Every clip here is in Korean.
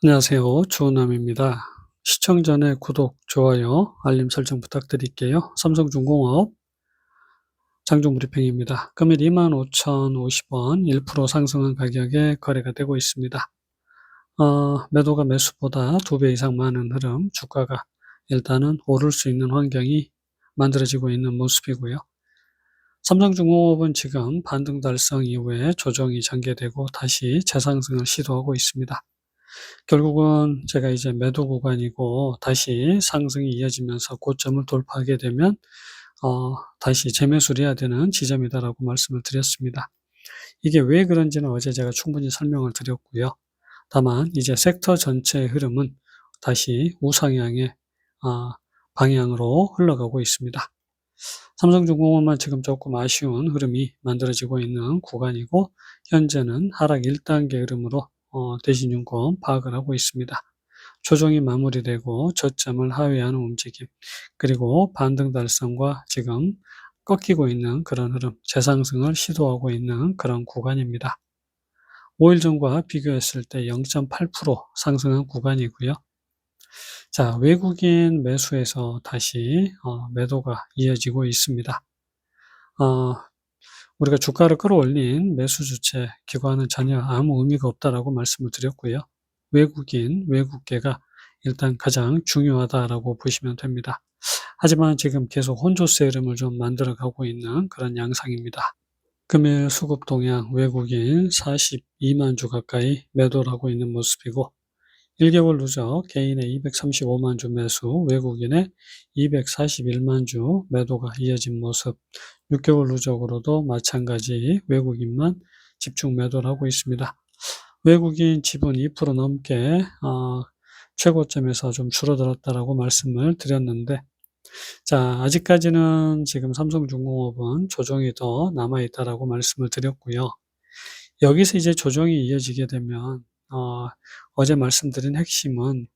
안녕하세요. 주은남입니다. 시청 전에 구독, 좋아요, 알림 설정 부탁드릴게요. 삼성중공업 장중 브리핑입니다. 금일 25,050원 1% 상승한 가격에 거래가 되고 있습니다. 매도가 매수보다 2배 이상 많은 흐름, 주가가 일단은 오를 수 있는 환경이 만들어지고 있는 모습이고요. 삼성중공업은 지금 반등 달성 이후에 조정이 전개되고 다시 재상승을 시도하고 있습니다. 결국은 제가 이제 매도 구간이고 다시 상승이 이어지면서 고점을 돌파하게 되면 다시 재매수를 해야 되는 지점이다라고 말씀을 드렸습니다. 이게 왜 그런지는 어제 제가 충분히 설명을 드렸고요. 다만 이제 섹터 전체의 흐름은 다시 우상향의 방향으로 흘러가고 있습니다. 삼성중공업만 지금 조금 아쉬운 흐름이 만들어지고 있는 구간이고, 현재는 하락 1단계 흐름으로 대신증권 파악을 하고 있습니다. 조정이 마무리되고 저점을 하회하는 움직임, 그리고 반등 달성과 지금 꺾이고 있는 그런 흐름, 재상승을 시도하고 있는 그런 구간입니다. 5일 전과 비교했을 때 0.8% 상승한 구간이고요. 자, 외국인 매수에서 다시 매도가 이어지고 있습니다. 어, 우리가 주가를 끌어올린 매수 주체 기관은 전혀 아무 의미가 없다라고 말씀을 드렸고요. 외국계가 일단 가장 중요하다라고 보시면 됩니다. 하지만 지금 계속 혼조세 흐름을 좀 만들어가고 있는 그런 양상입니다. 금일 수급 동향 외국인 42만 주 가까이 매도를 하고 있는 모습이고, 1개월 누적 개인의 235만 주 매수, 외국인의 241만 주 매도가 이어진 모습, 6개월 누적으로도 마찬가지 외국인만 집중 매도를 하고 있습니다. 외국인 지분 2% 넘게 최고점에서 좀 줄어들었다라고 말씀을 드렸는데, 자, 아직까지는 지금 삼성중공업은 조정이 더 남아있다라고 말씀을 드렸고요. 여기서 이제 조정이 이어지게 되면 어제 말씀드린 핵심은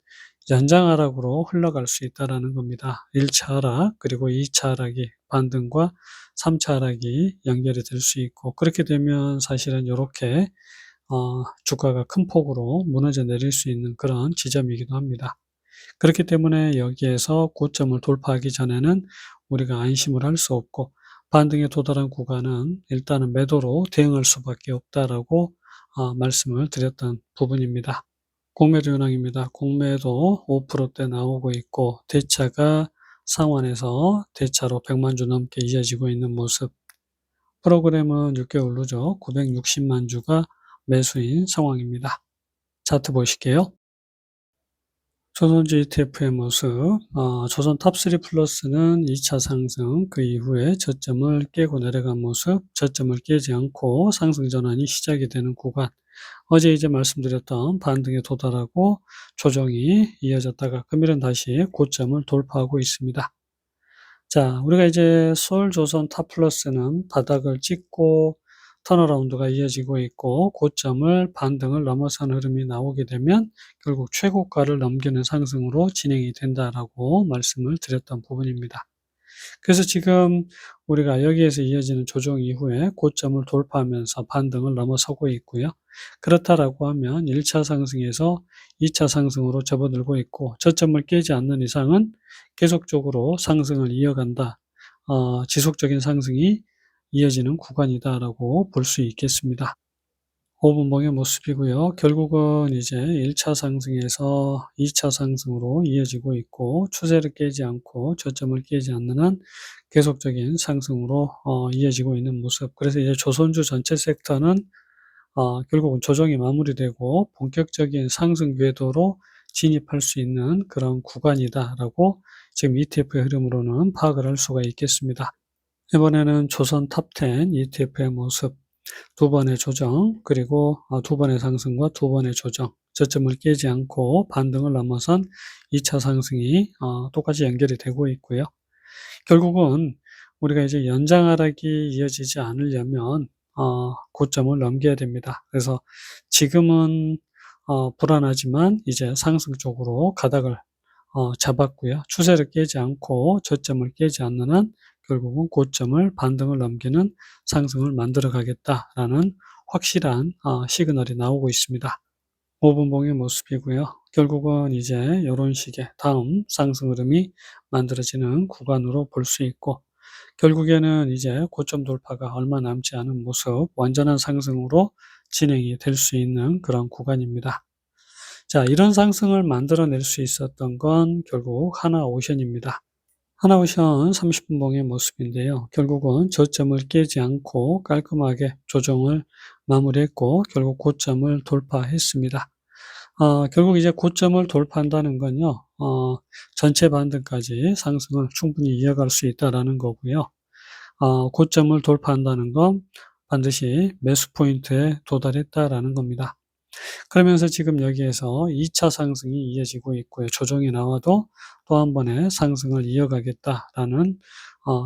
연장 하락으로 흘러갈 수 있다라는 겁니다. 1차 하락, 그리고 2차 하락이 반등과 3차 하락이 연결이 될 수 있고, 그렇게 되면 사실은 요렇게 주가가 큰 폭으로 무너져 내릴 수 있는 그런 지점이기도 합니다. 그렇기 때문에 여기에서 고점을 돌파하기 전에는 우리가 안심을 할 수 없고, 반등에 도달한 구간은 일단은 매도로 대응할 수밖에 없다라고 말씀을 드렸던 부분입니다. 공매도 현황입니다. 공매도 5%대 나오고 있고, 대차가 상환해서 대차로 100만 주 넘게 이어지고 있는 모습. 프로그램은 6개월 누적 960만 주가 매수인 상황입니다. 차트 보실게요. 조선주 ETF의 모습, 조선 탑3 플러스는 2차 상승, 그 이후에 저점을 깨고 내려간 모습, 저점을 깨지 않고 상승 전환이 시작이 되는 구간, 어제 이제 말씀드렸던 반등에 도달하고 조정이 이어졌다가 금일은 다시 고점을 돌파하고 있습니다. 자, 우리가 이제 서울조선 탑플러스는 바닥을 찍고 턴어라운드가 이어지고 있고, 고점을 반등을 넘어선 흐름이 나오게 되면 결국 최고가를 넘기는 상승으로 진행이 된다라고 말씀을 드렸던 부분입니다. 그래서 지금 우리가 여기에서 이어지는 조정 이후에 고점을 돌파하면서 반등을 넘어서고 있고요. 그렇다라고 하면 1차 상승에서 2차 상승으로 접어들고 있고, 저점을 깨지 않는 이상은 계속적으로 상승을 이어간다. 지속적인 상승이 이어지는 구간이다라고 볼 수 있겠습니다. 5분봉의 모습이고요. 결국은 이제 1차 상승에서 2차 상승으로 이어지고 있고, 추세를 깨지 않고 저점을 깨지 않는 한 계속적인 상승으로 이어지고 있는 모습. 그래서 이제 조선주 전체 섹터는 결국은 조정이 마무리되고 본격적인 상승 궤도로 진입할 수 있는 그런 구간이다라고 지금 ETF의 흐름으로는 파악을 할 수가 있겠습니다. 이번에는 조선 탑10 ETF의 모습, 두 번의 조정, 그리고 두 번의 상승과 두 번의 조정, 저점을 깨지 않고 반등을 넘어선 2차 상승이 똑같이 연결이 되고 있고요. 결국은 우리가 이제 연장 하락이 이어지지 않으려면 고점을 넘겨야 됩니다. 그래서 지금은 불안하지만 이제 상승 쪽으로 가닥을 잡았고요. 추세를 깨지 않고 저점을 깨지 않는 한 결국은 고점을 반등을 넘기는 상승을 만들어 가겠다라는 확실한 시그널이 나오고 있습니다. 5분봉의 모습이고요. 결국은 이제 이런 식의 다음 상승 흐름이 만들어지는 구간으로 볼 수 있고, 결국에는 이제 고점 돌파가 얼마 남지 않은 모습, 완전한 상승으로 진행이 될 수 있는 그런 구간입니다. 자, 이런 상승을 만들어낼 수 있었던 건 결국 하나오션입니다. 하나오션 30분봉의 모습인데요. 결국은 저점을 깨지 않고 깔끔하게 조정을 마무리했고, 결국 고점을 돌파했습니다. 결국 이제 고점을 돌파한다는 건요, 전체 반등까지 상승을 충분히 이어갈 수 있다라는 거고요. 고점을 돌파한다는 건 반드시 매수 포인트에 도달했다라는 겁니다. 그러면서 지금 여기에서 2차 상승이 이어지고 있고요. 조정이 나와도 또 한 번의 상승을 이어가겠다라는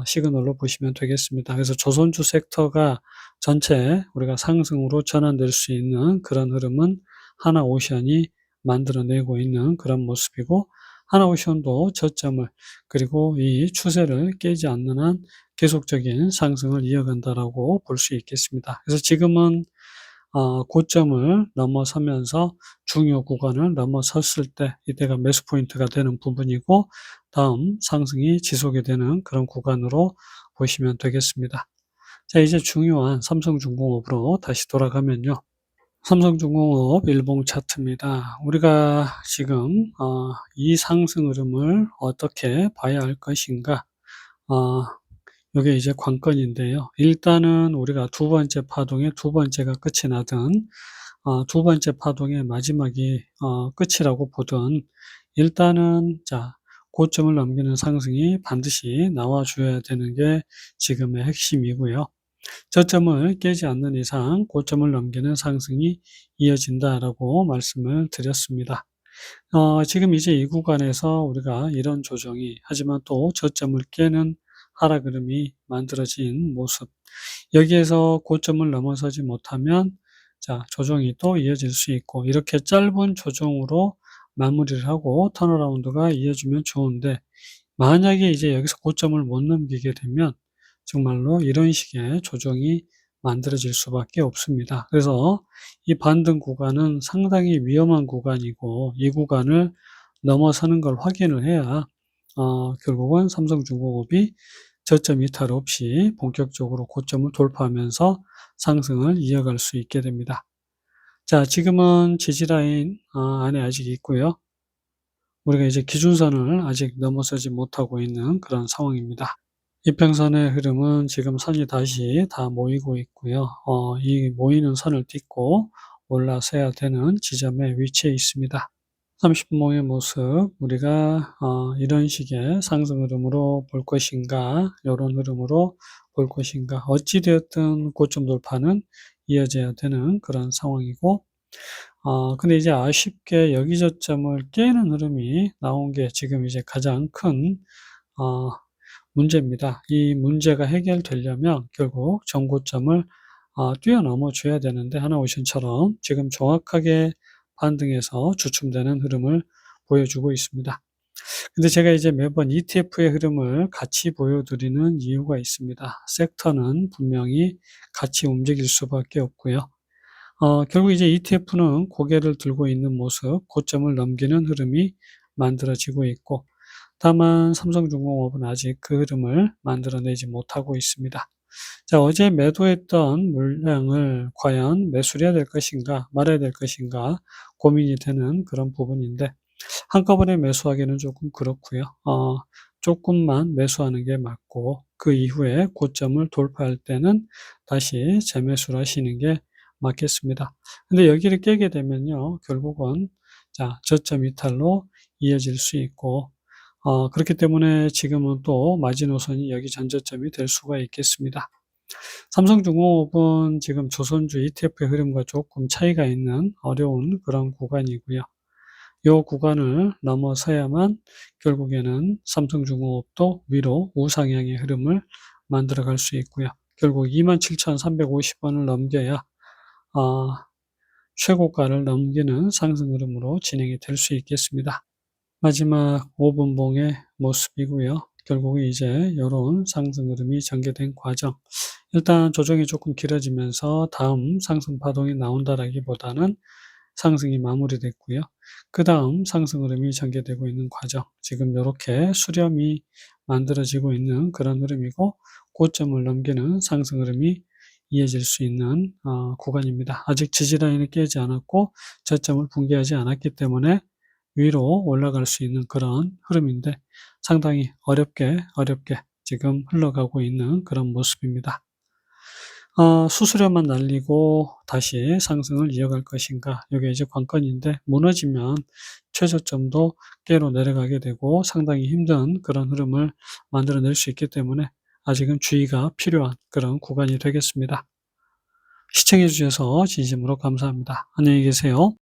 시그널로 보시면 되겠습니다. 그래서 조선주 섹터가 전체 우리가 상승으로 전환될 수 있는 그런 흐름은 하나오션이 만들어내고 있는 그런 모습이고, 하나오션도 저점을 그리고 이 추세를 깨지 않는 한 계속적인 상승을 이어간다라고 볼 수 있겠습니다. 그래서 지금은 고점을 넘어서면서 중요 구간을 넘어섰을 때 이때가 매수 포인트가 되는 부분이고, 다음 상승이 지속이 되는 그런 구간으로 보시면 되겠습니다. 자, 이제 중요한 삼성중공업으로 다시 돌아가면요. 삼성중공업 일봉 차트입니다. 우리가 지금 이 상승 흐름을 어떻게 봐야 할 것인가? 어, 요게 이제 관건인데요. 일단은 우리가 두 번째 파동의 두 번째가 끝이 나든 두 번째 파동의 마지막이 끝이라고 보든, 일단은 자, 고점을 넘기는 상승이 반드시 나와 줘야 되는 게 지금의 핵심이고요. 저점을 깨지 않는 이상 고점을 넘기는 상승이 이어진다라고 말씀을 드렸습니다. 지금 이제 이 구간에서 우리가 이런 조정이, 하지만 또 저점을 깨는 하락 흐름이 만들어진 모습, 여기에서 고점을 넘어서지 못하면 자, 조정이 또 이어질 수 있고, 이렇게 짧은 조정으로 마무리를 하고 턴어라운드가 이어지면 좋은데, 만약에 이제 여기서 고점을 못 넘기게 되면 정말로 이런 식의 조정이 만들어질 수밖에 없습니다. 그래서 이 반등 구간은 상당히 위험한 구간이고, 이 구간을 넘어서는 걸 확인을 해야 결국은 삼성중공업이 저점 이탈 없이 본격적으로 고점을 돌파하면서 상승을 이어갈 수 있게 됩니다. 자, 지금은 지지라인 안에 아직 있고요. 우리가 이제 기준선을 아직 넘어서지 못하고 있는 그런 상황입니다. 이평선의 흐름은 지금 선이 다시 다 모이고 있고요. 이 모이는 선을 딛고 올라서야 되는 지점에 위치해 있습니다. 30분봉의 모습, 우리가 이런 식의 상승 흐름으로 볼 것인가, 이런 흐름으로 볼 것인가, 어찌 되었든 고점 돌파는 이어져야 되는 그런 상황이고, 근데 이제 아쉽게 여기 저점을 깨는 흐름이 나온 게 지금 이제 가장 큰 문제입니다. 이 문제가 해결되려면 결국 전고점을 뛰어넘어 줘야 되는데, 하나오션처럼 지금 정확하게 반등해서 주춤되는 흐름을 보여주고 있습니다. 근데 제가 이제 매번 ETF의 흐름을 같이 보여드리는 이유가 있습니다. 섹터는 분명히 같이 움직일 수밖에 없고요. 결국 이제 ETF는 고개를 들고 있는 모습, 고점을 넘기는 흐름이 만들어지고 있고, 다만 삼성중공업은 아직 그 흐름을 만들어내지 못하고 있습니다. 자, 어제 매도했던 물량을 과연 매수를 해야 될 것인가 말아야 될 것인가 고민이 되는 그런 부분인데, 한꺼번에 매수하기는 조금 그렇고요. 조금만 매수하는 게 맞고, 그 이후에 고점을 돌파할 때는 다시 재매수를 하시는 게 맞겠습니다. 근데 여기를 깨게 되면요, 결국은 자, 저점 이탈로 이어질 수 있고, 그렇기 때문에 지금은 또 마지노선이 여기 전저점이 될 수가 있겠습니다. 삼성중공업은 지금 조선주 ETF의 흐름과 조금 차이가 있는 어려운 그런 구간이고요. 이 구간을 넘어서야만 결국에는 삼성중공업도 위로 우상향의 흐름을 만들어 갈 수 있고요. 결국 27,350원을 넘겨야 최고가를 넘기는 상승 흐름으로 진행이 될 수 있겠습니다. 마지막 5분봉의 모습이고요. 결국 이제 이런 상승 흐름이 전개된 과정. 일단 조정이 조금 길어지면서 다음 상승 파동이 나온다라기보다는 상승이 마무리됐고요. 그 다음 상승 흐름이 전개되고 있는 과정, 지금 이렇게 수렴이 만들어지고 있는 그런 흐름이고, 고점을 넘기는 상승 흐름이 이어질 수 있는 구간입니다. 아직 지지라인을 깨지 않았고 저점을 붕괴하지 않았기 때문에 위로 올라갈 수 있는 그런 흐름인데, 상당히 어렵게 지금 흘러가고 있는 그런 모습입니다. 수수료만 날리고 다시 상승을 이어갈 것인가, 이게 이제 관건인데, 무너지면 최저점도 깨로 내려가게 되고 상당히 힘든 그런 흐름을 만들어낼 수 있기 때문에 아직은 주의가 필요한 그런 구간이 되겠습니다. 시청해 주셔서 진심으로 감사합니다. 안녕히 계세요.